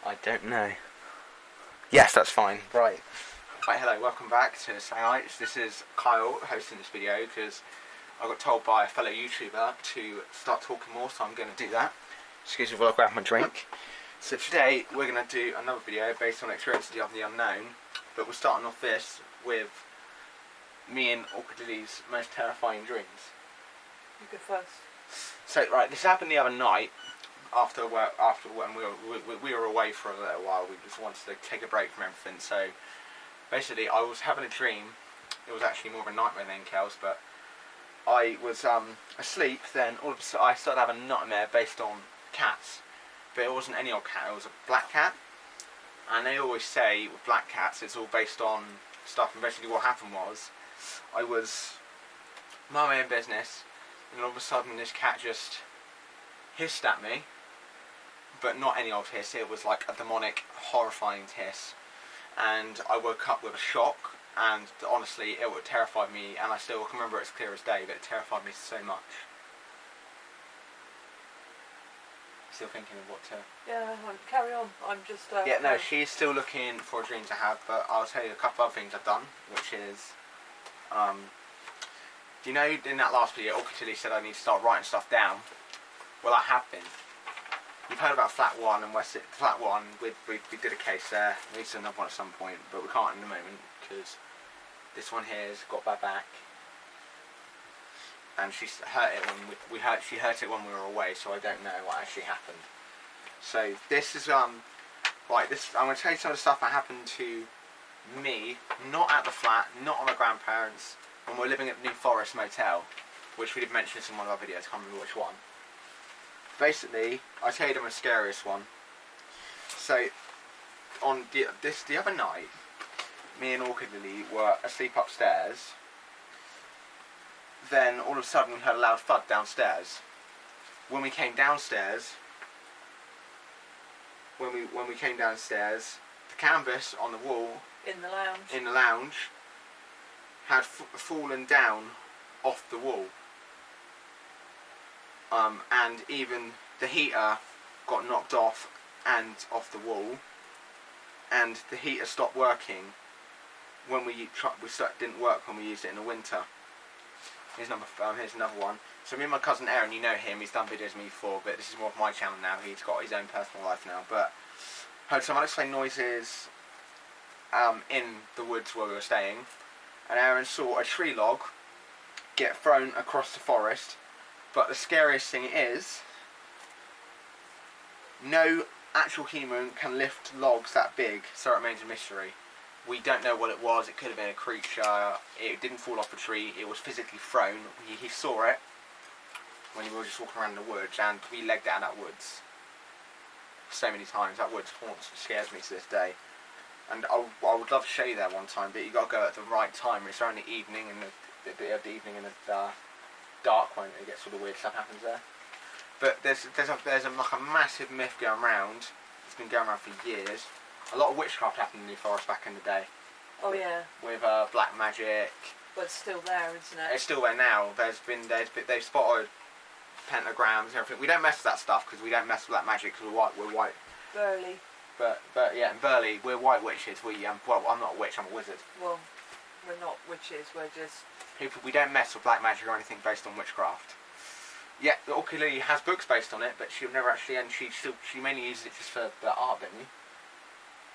I don't know. Yes, that's fine. Right. Right, hello, welcome back to Sangites. This is Kyle hosting this video because I got told by a fellow YouTuber to start talking more, so I'm going to do that. Excuse me while I grab my drink. So today we're going to do another video based on Experiences of the Unknown, but we're starting off this with me and Orchid Lily's most terrifying dreams. You go first. So right, this happened the other night. After when we were away for a little while, we just wanted to take a break from everything. So basically, I was having a dream. It was actually more of a nightmare than anything else. But I was asleep. Then all of a sudden, I started having a nightmare based on cats. But it wasn't any old cat. It was a black cat. And they always say with black cats, it's all based on stuff. And basically, what happened was, I was minding my own business, and all of a sudden, this cat just hissed at me. But not any old hiss, it was like a demonic, horrifying hiss. And I woke up with a shock, and honestly, it would terrify me, and I still can remember it as clear as day, but it terrified me so much. Still thinking of what to... Yeah, carry on, I'm just... yeah, no, she's still looking for a dream to have, but I'll tell you a couple other things I've done, which is... do you know, in that last video, Orchid Lily said I need to start writing stuff down? Well, I have been. You've heard about Flat 1 and Flat 1, we did a case there. We need to do another one at some point, but we can't in the moment because this one here has got bad back. And she's hurt it when she hurt it when we were away, so I don't know what actually happened. So this is right, I'm gonna tell you some of the stuff that happened to me, not at the flat, not on my grandparents, when we were living at the New Forest Motel, which we did mention in one of our videos, I can't remember which one. Basically, I tell you the most scariest one. So, on the other night, me and Orchid Lily were asleep upstairs. Then all of a sudden we heard a loud thud downstairs. When we came downstairs, the canvas on the wall in the lounge had fallen down off the wall. And even the heater got knocked off and off the wall, and the heater stopped working when didn't work when we used it in the winter. Here's another one. So me and my cousin Aaron, you know him, he's done videos with me before, but this is more of my channel now. He's got his own personal life now. But heard some unexplained noises in the woods where we were staying, and Aaron saw a tree log get thrown across the forest. But the scariest thing is, no actual human can lift logs that big, so it remains a mystery. We don't know what it was. It could have been a creature. It didn't fall off a tree. It was physically thrown. He saw it when we were just walking around the woods, and we legged it out of that woods so many times. That woods scares me to this day. And I would love to show you that one time, but you got to go at the right time. It's around the evening, and the evening and the dark when it gets all the weird stuff happens there. But there's like a massive myth going around. It's been going around for years. A lot of witchcraft happened in the New Forest back in the day. Oh yeah. With black magic. But it's still there, isn't it? It's still there now. They've spotted pentagrams and everything. We don't mess with that stuff because we don't mess with that magic because we're white. Burley. But yeah, in Burley we're white witches. Well, I'm not a witch. I'm a wizard. Well, we're not witches. We're just... We don't mess with black magic or anything based on witchcraft. Yeah, Orchid Lily has books based on it, but she'll never actually, and she mainly uses it just for the art, don't you?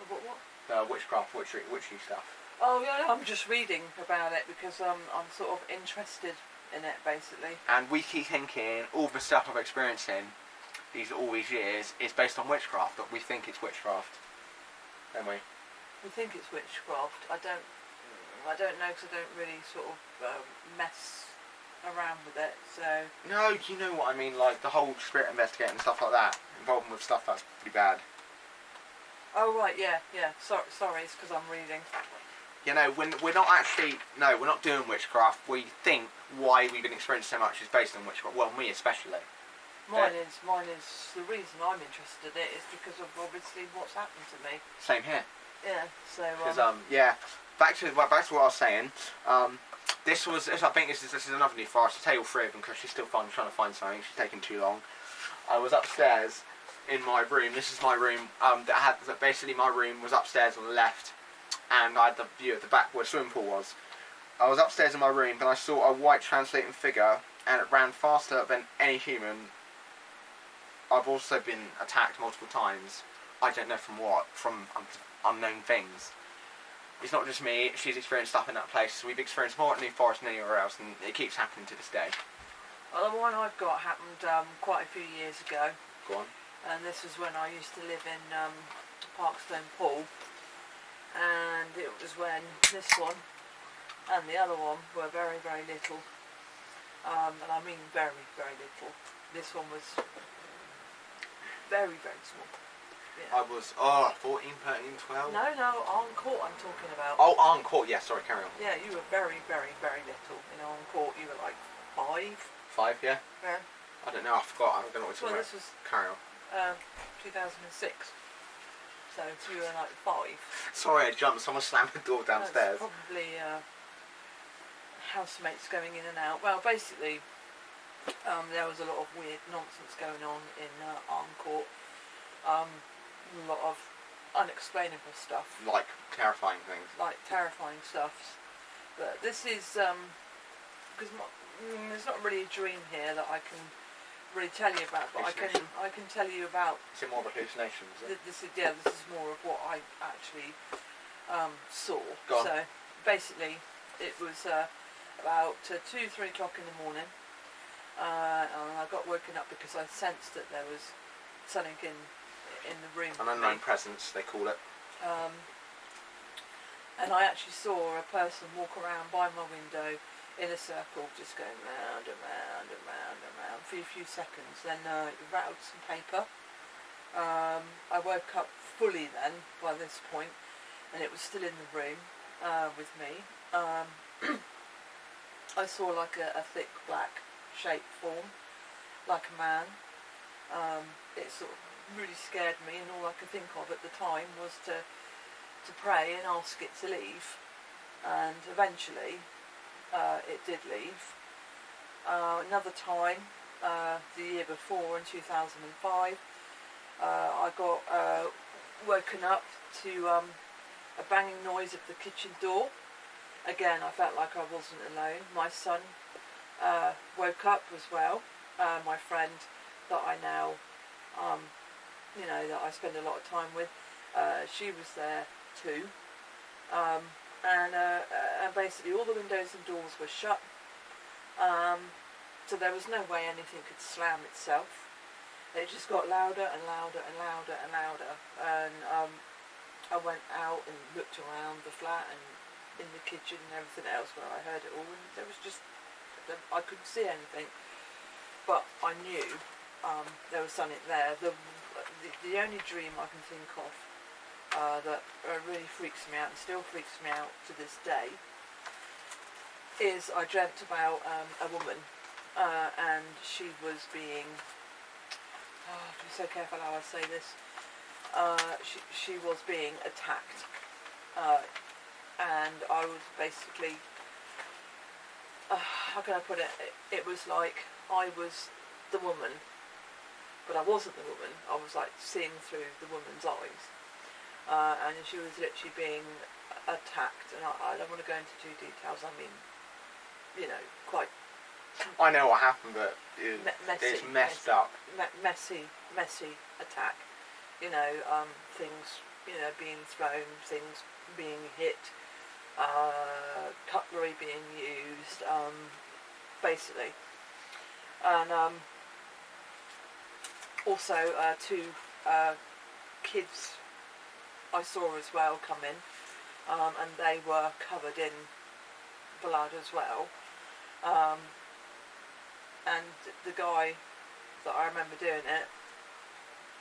What? Witchcraft, witchy stuff. Oh yeah, I'm just reading about it because I'm sort of interested in it, basically. And we keep thinking all the stuff I'm experiencing all these years is based on witchcraft, but we think it's witchcraft, don't we? We think it's witchcraft. I don't know because I don't really sort of mess around with it, so... No, you know what I mean, like the whole spirit investigating and stuff like that, involved with stuff that's pretty bad. Oh right, yeah. Sorry, it's because I'm reading. You know, we're not doing witchcraft. We think why we've been experiencing so much is based on witchcraft. Well, me especially. Mine is the reason I'm interested in it is because of obviously what's happened to me. Same here. Yeah, so... Because yeah. Back to what I was saying. I think this is another New Forest. I'll tell you all three of them because she's still trying to find something. She's taking too long. I was upstairs in my room. This is my room. Basically my room was upstairs on the left, and I had the view of the back where the swimming pool was. I was upstairs in my room, and I saw a white translating figure, and it ran faster than any human. I've also been attacked multiple times. I don't know from what, from unknown things. It's not just me, she's experienced stuff in that place. We've experienced more at New Forest than anywhere else, and it keeps happening to this day. Well, the one I've got happened quite a few years ago. Go on. And this was when I used to live in Parkstone Pool. And it was when this one and the other one were very, very little. And I mean very, very little. This one was very, very small. Yeah. I was, 14, 13, 12? No, on court I'm talking about. Oh, on court, yeah, sorry, carry on. Yeah, you were very, very, very little. You know, on court you were like 5. 5, yeah? Yeah. I don't know, I forgot, I don't know what Well, to this was Carry on. 2006. So you were like 5. Sorry, I jumped, someone slammed the door downstairs. That's probably housemates going in and out. Well, basically, there was a lot of weird nonsense going on in Arm Court. A lot of unexplainable stuff. Like terrifying things. Like terrifying stuff. But this is, because there's not really a dream here that I can really tell you about, but I can tell you about. Is it more of a hallucination? This is more of what I actually saw. Go on. So basically, it was about 2-3 o'clock in the morning, and I got woken up because I sensed that there was something in the room. An unknown presence, they call it. And I actually saw a person walk around by my window in a circle, just going round and round and round and round for a few seconds. Then it rattled some paper. I woke up fully then by this point, and it was still in the room with me. I saw like a thick black shape form, like a man. It sort of really scared me, and all I could think of at the time was to pray and ask it to leave. And eventually it did leave. Another time, the year before in 2005, I got woken up to a banging noise of the kitchen door. Again, I felt like I wasn't alone. My son woke up as well. My friend that I now, that I spend a lot of time with, she was there too. And basically all the windows and doors were shut. So there was no way anything could slam itself. It just got louder and louder and louder and louder. And I went out and looked around the flat and in the kitchen and everything else where I heard it all, and there was just, I couldn't see anything, but I knew there was something there. The only dream I can think of that really freaks me out and still freaks me out to this day is I dreamt about a woman, and she was being, be so careful how I say this, she was being attacked, and I was basically, how can I put it, it was like I was the woman, but I wasn't the woman. I was like seeing through the woman's eyes, and she was literally being attacked, and I don't want to go into too details. I mean, quite. I know what happened, but it's messed up. Messy attack. Things, being thrown, things being hit, cutlery being used, basically. And also 2 kids I saw as well come in, and they were covered in blood as well. And the guy that I remember doing it,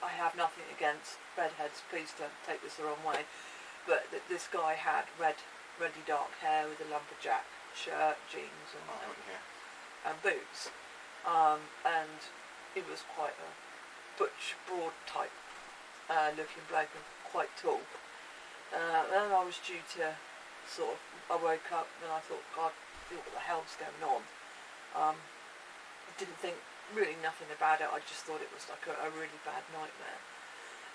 I have nothing against redheads, please don't take this the wrong way, but this guy had reddy dark hair with a lumberjack shirt, jeans and boots, and he was quite a butch, broad type looking bloke and quite tall. Then I was due to I woke up and I thought, God, what the hell's going on? I didn't think really nothing about it. I just thought it was like a really bad nightmare.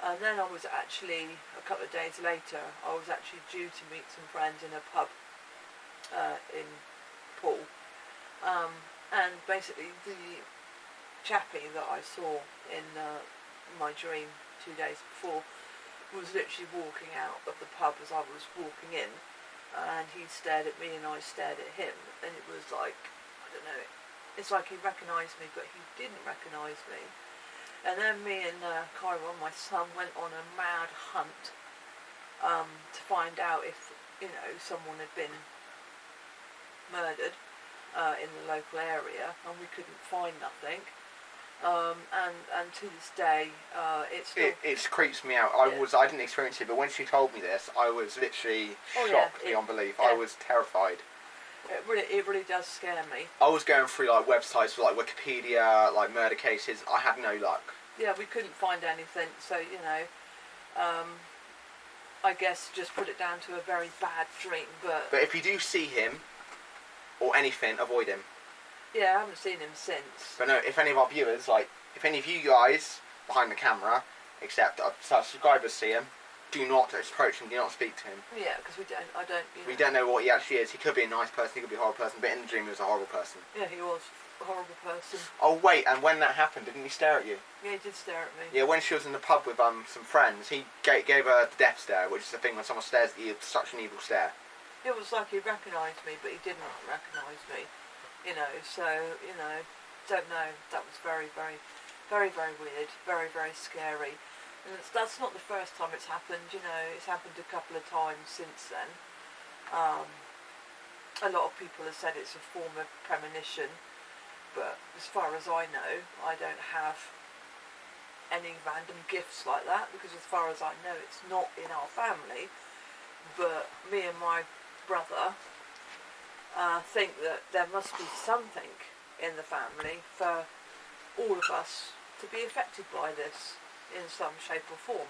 And then I was actually, a couple of days later, I was actually due to meet some friends in a pub in Poole. And basically the chappie that I saw in my dream 2 days before was literally walking out of the pub as I was walking in, and he stared at me and I stared at him, and it was like, I don't know, it's like he recognised me but he didn't recognise me. And then me and Kyron, my son, went on a mad hunt to find out if, someone had been murdered in the local area, and we couldn't find nothing. And to this day, it's still... It creeps me out. I didn't experience it, but when she told me this, I was literally shocked beyond belief. I was terrified. It really does scare me. I was going through like websites for like Wikipedia, like murder cases. I had no luck. Yeah, we couldn't find anything, so I guess just put it down to a very bad dream. But if you do see him or anything, avoid him. Yeah, I haven't seen him since. But no, if any of our viewers, if any of you guys behind the camera, except subscribers, see him, do not approach him, do not speak to him. Yeah, because we don't know what he actually is. He could be a nice person, he could be a horrible person, but in the dream he was a horrible person. Yeah, he was a horrible person. Oh wait, and when that happened, didn't he stare at you? Yeah, he did stare at me. Yeah, when she was in the pub with some friends, he gave her the death stare, which is the thing when someone stares at you, it's such an evil stare. It was like he recognised me, but he didn't recognise me. So, don't know. That was very, very, very, very weird. Very, very scary. And that's not the first time it's happened, It's happened a couple of times since then. A lot of people have said it's a form of premonition, but as far as I know, I don't have any random gifts like that, because as far as I know, it's not in our family. But me and my brother think that there must be something in the family for all of us to be affected by this in some shape or form,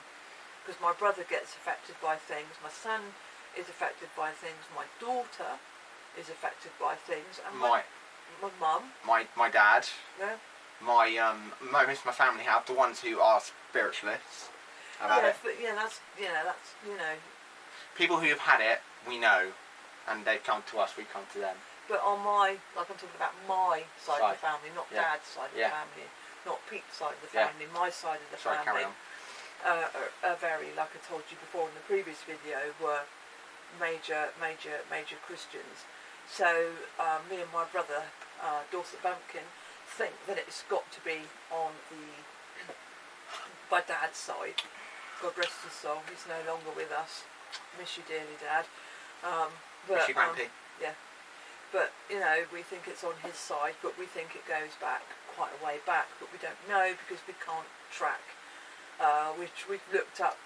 because my brother gets affected by things, my son is affected by things, my daughter is affected by things, and my mum, my dad, yeah, most of my family have, the ones who are spiritualists have had it. But that's people who have had it, we know, and they've come to us, we come to them. But on I'm talking about my side of the family, not Dad's side of the family, not Pete's side of the family, my side of the family. Carry on. Are very, like I told you before in the previous video, were major Christians. So me and my brother, Dorset Bumpkin, think that it's got to be on my Dad's side. God rest his soul, he's no longer with us. Miss you dearly, Dad. Miss you, Grampy. Yeah. But, we think it's on his side, but we think it goes back quite a way back, but we don't know because we can't track. We've looked up,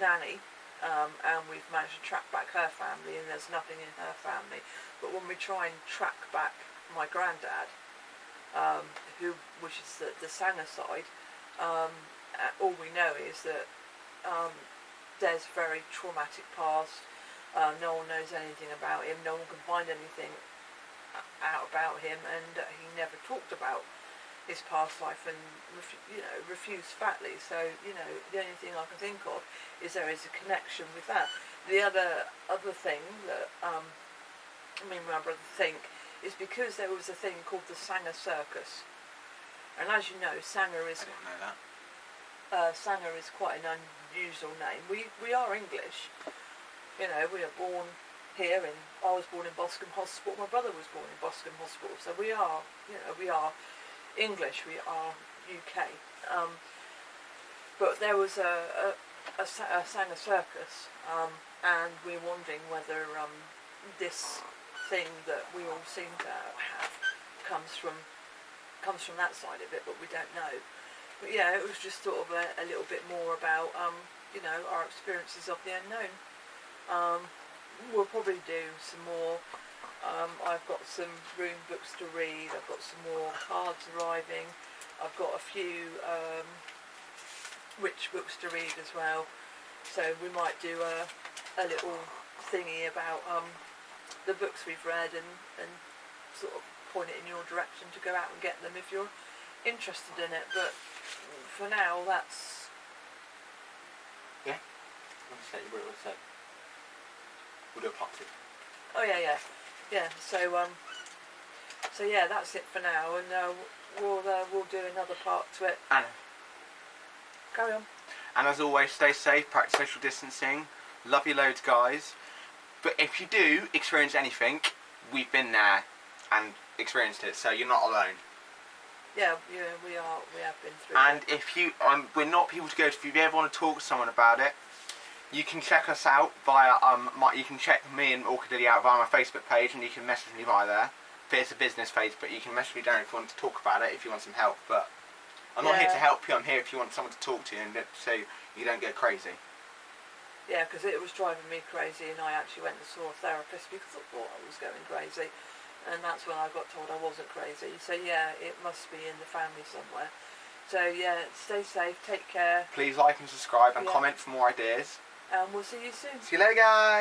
Nanny, and we've managed to track back her family, and there's nothing in her family. But when we try and track back my granddad, which is the Sanger side, all we know is that there's a very traumatic past. No one knows anything about him, no one can find anything out about him, and he never talked about his past life and refused fatly. So the only thing I can think of is there is a connection with that. The other thing that me and my brother think is because there was a thing called the Sanger Circus, and as you know, Sanger is I didn't know that. Sanger is quite an unusual name. We are English. We are born here I was born in Boscombe Hospital, my brother was born in Boscombe Hospital, so we are English, we are UK. But there was a Sanger Circus, and we're wondering whether this thing that we all seem to have comes from that side of it, but we don't know. But yeah, it was just sort of a little bit more about our experiences of the unknown. We'll probably do some more. I've got some room books to read, I've got some more cards arriving, I've got a few witch books to read as well, so we might do a little thingy about the books we've read and sort of point it in your direction to go out and get them if you're interested in it. But for now, that's... We'll do a part 2. Oh yeah. So yeah, that's it for now, and we'll do another part to it. And Carry on. And as always, stay safe, practice social distancing. Love you loads, guys. But if you do experience anything, we've been there and experienced it, so you're not alone. Yeah, we have been through And it. if you, we're not people to go to. If you ever want to talk to someone about it, you can check us out via you can check me and Orchid Lily out via my Facebook page, and you can message me via there. But it's a business page, but you can message me down if you want to talk about it, if you want some help. But I'm not here to help you. I'm here if you want someone to talk to you and so you don't go crazy. Yeah, because it was driving me crazy, and I actually went and saw a therapist because I thought I was going crazy, and that's when I got told I wasn't crazy. So yeah, it must be in the family somewhere. So yeah, stay safe, take care, Please like and subscribe and comment for more ideas. and we'll see you soon. See you later, guys.